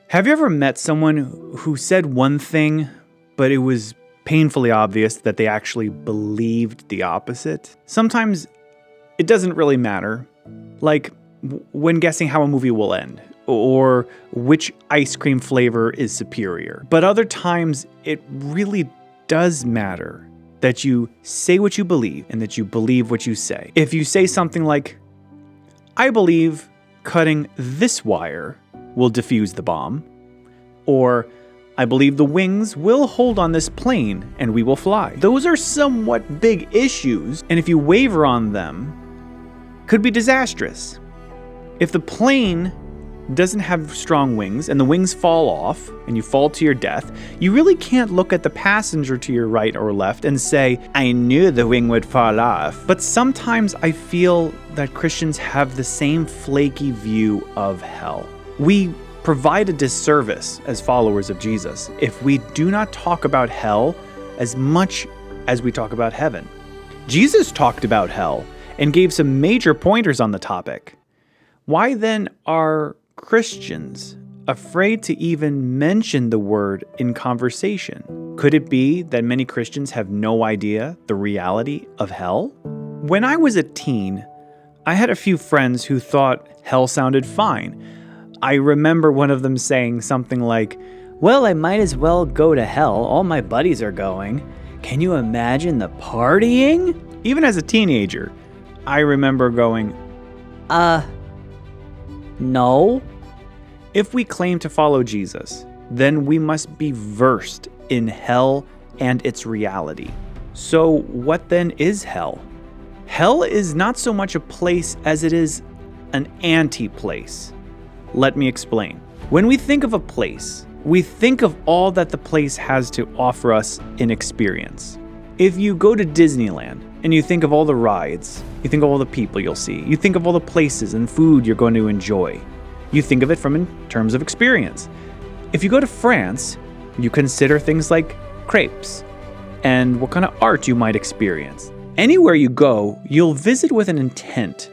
Have you ever met someone who said one thing, but it was painfully obvious that they actually believed the opposite? Sometimes it doesn't really matter, like when guessing how a movie will end, or which ice cream flavor is superior. But other times it really does matter that you say what you believe and that you believe what you say. If you say something like, I believe cutting this wire will defuse the bomb, or I believe the wings will hold on this plane and we will fly. Those are somewhat big issues, and if you waver on them, could be disastrous. If the plane doesn't have strong wings and the wings fall off and you fall to your death, you really can't look at the passenger to your right or left and say, I knew the wing would fall off. But sometimes I feel that Christians have the same flaky view of hell. We provide a disservice as followers of Jesus if we do not talk about hell as much as we talk about heaven. Jesus talked about hell and gave some major pointers on the topic. Why then are Christians afraid to even mention the word in conversation? Could it be that many Christians have no idea the reality of hell? When I was a teen, I had a few friends who thought hell sounded fine. I remember one of them saying something like, well, I might as well go to hell. All my buddies are going. Can you imagine the partying? Even as a teenager, I remember going, no. If we claim to follow Jesus, then we must be versed in hell and its reality. So what then is hell? Hell is not so much a place as it is an anti-place. Let me explain. When we think of a place, we think of all that the place has to offer us in experience. If you go to Disneyland and you think of all the rides, you think of all the people you'll see, you think of all the places and food you're going to enjoy, you think of it in terms of experience. If you go to France, you consider things like crepes and what kind of art you might experience. Anywhere you go, you'll visit with an intent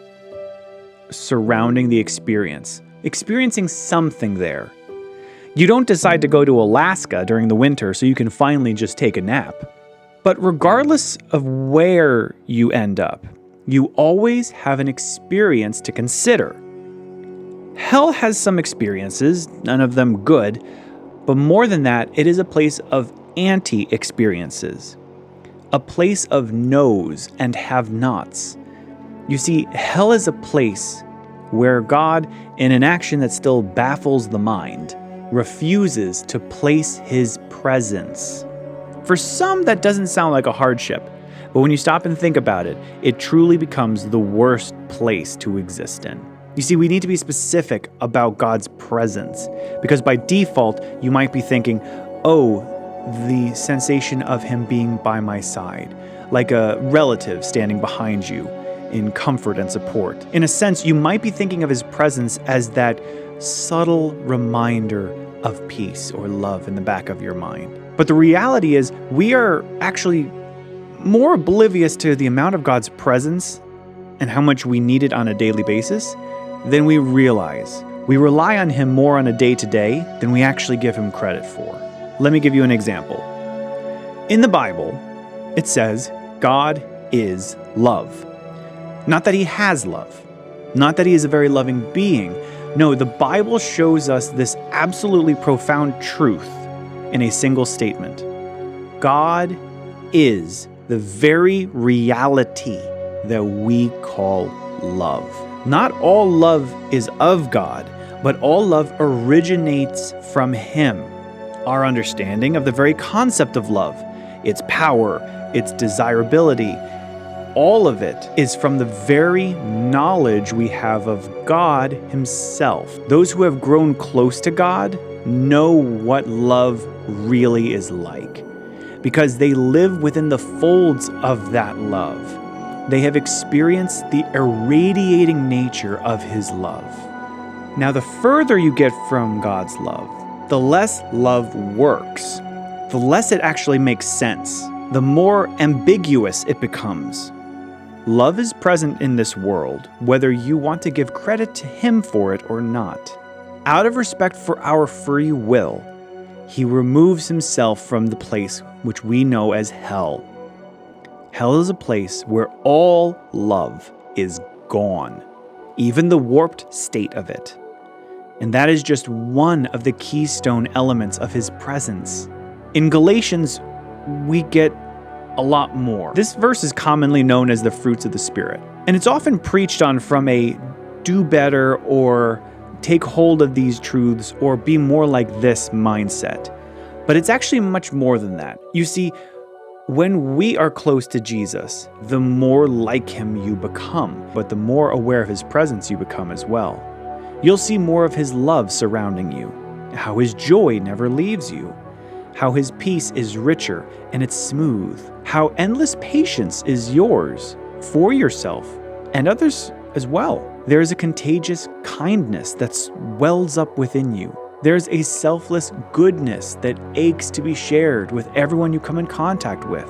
surrounding the experience, experiencing something there. You don't decide to go to Alaska during the winter so you can finally just take a nap. But regardless of where you end up, you always have an experience to consider. Hell has some experiences, none of them good, but more than that, it is a place of anti-experiences, a place of no's and have-nots. You see, hell is a place where God, in an action that still baffles the mind, refuses to place his presence. For some, that doesn't sound like a hardship, but when you stop and think about it, it truly becomes the worst place to exist in. You see, we need to be specific about God's presence, because by default, you might be thinking, oh, the sensation of him being by my side, like a relative standing behind you in comfort and support. In a sense, you might be thinking of his presence as that subtle reminder of peace or love in the back of your mind. But the reality is, we are actually more oblivious to the amount of God's presence and how much we need it on a daily basis than we realize. We rely on him more on a day-to-day than we actually give him credit for. Let me give you an example. In the Bible, it says, God is love. Not that he has love. Not that he is a very loving being. No, the Bible shows us this absolutely profound truth in a single statement. God is the very reality that we call love. Not all love is of God, but all love originates from him. Our understanding of the very concept of love, its power, its desirability, all of it is from the very knowledge we have of God himself. Those who have grown close to God know what love really is like, because they live within the folds of that love. They have experienced the irradiating nature of his love. Now, the further you get from God's love, the less love works, the less it actually makes sense, the more ambiguous it becomes. Love is present in this world, whether you want to give credit to him for it or not. Out of respect for our free will, he removes himself from the place which we know as hell. Hell is a place where all love is gone, even the warped state of it. And that is just one of the keystone elements of his presence. In Galatians, we get a lot more. This verse is commonly known as the fruits of the Spirit, and it's often preached on from a do better or take hold of these truths or be more like this mindset. But it's actually much more than that. You see, when we are close to Jesus, the more like him you become, but the more aware of his presence you become as well. You'll see more of his love surrounding you, how his joy never leaves you, how his peace is richer and it's smooth, how endless patience is yours for yourself and others as well. There is a contagious kindness that wells up within you. There's a selfless goodness that aches to be shared with everyone you come in contact with.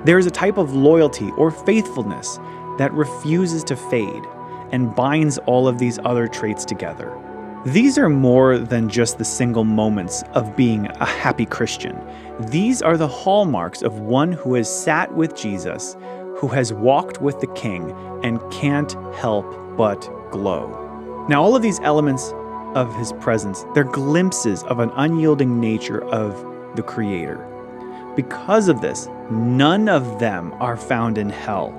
There is a type of loyalty or faithfulness that refuses to fade and binds all of these other traits together. These are more than just the single moments of being a happy Christian. These are the hallmarks of one who has sat with Jesus, who has walked with the King, and can't help but glow. Now, all of these elements of his presence, they're glimpses of an unyielding nature of the Creator. Because of this, none of them are found in hell.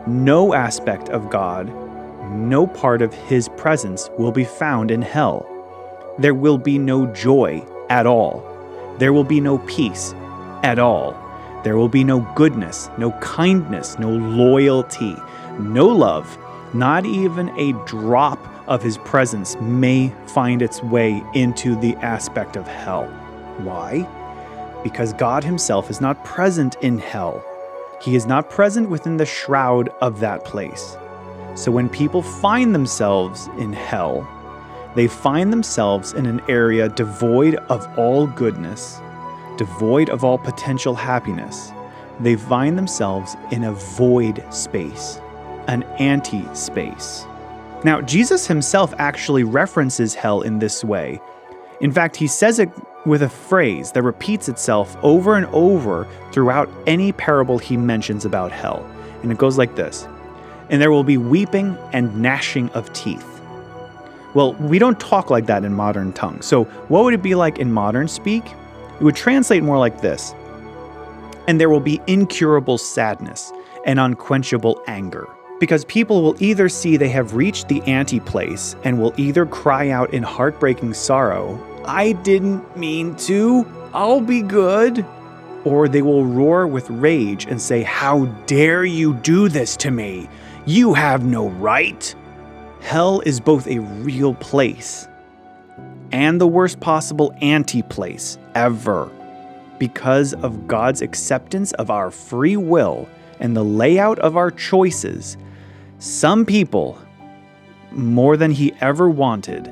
No aspect of God, no part of his presence will be found in hell. There will be no joy at all. There will be no peace at all. There will be no goodness, no kindness, no loyalty, no love. Not even a drop of his presence may find its way into the aspect of hell. Why? Because God himself is not present in hell. He is not present within the shroud of that place. So when people find themselves in hell, they find themselves in an area devoid of all goodness, devoid of all potential happiness. They find themselves in a void space, an anti-space. Now, Jesus himself actually references hell in this way. In fact, he says it with a phrase that repeats itself over and over throughout any parable he mentions about hell. And it goes like this: "And there will be weeping and gnashing of teeth." Well, we don't talk like that in modern tongue. So what would it be like in modern speak? It would translate more like this: "And there will be incurable sadness and unquenchable anger." Because people will either see they have reached the anti-place and will either cry out in heartbreaking sorrow, "I didn't mean to, I'll be good," or they will roar with rage and say, "How dare you do this to me? You have no right." Hell is both a real place and the worst possible anti-place ever. Because of God's acceptance of our free will and the layout of our choices, some people, more than he ever wanted,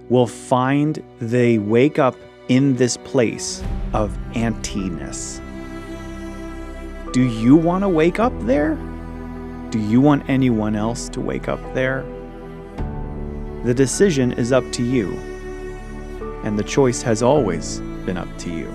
will find they wake up in this place of anti-ness. Do you want to wake up there? Do you want anyone else to wake up there? The decision is up to you, and the choice has always been up to you.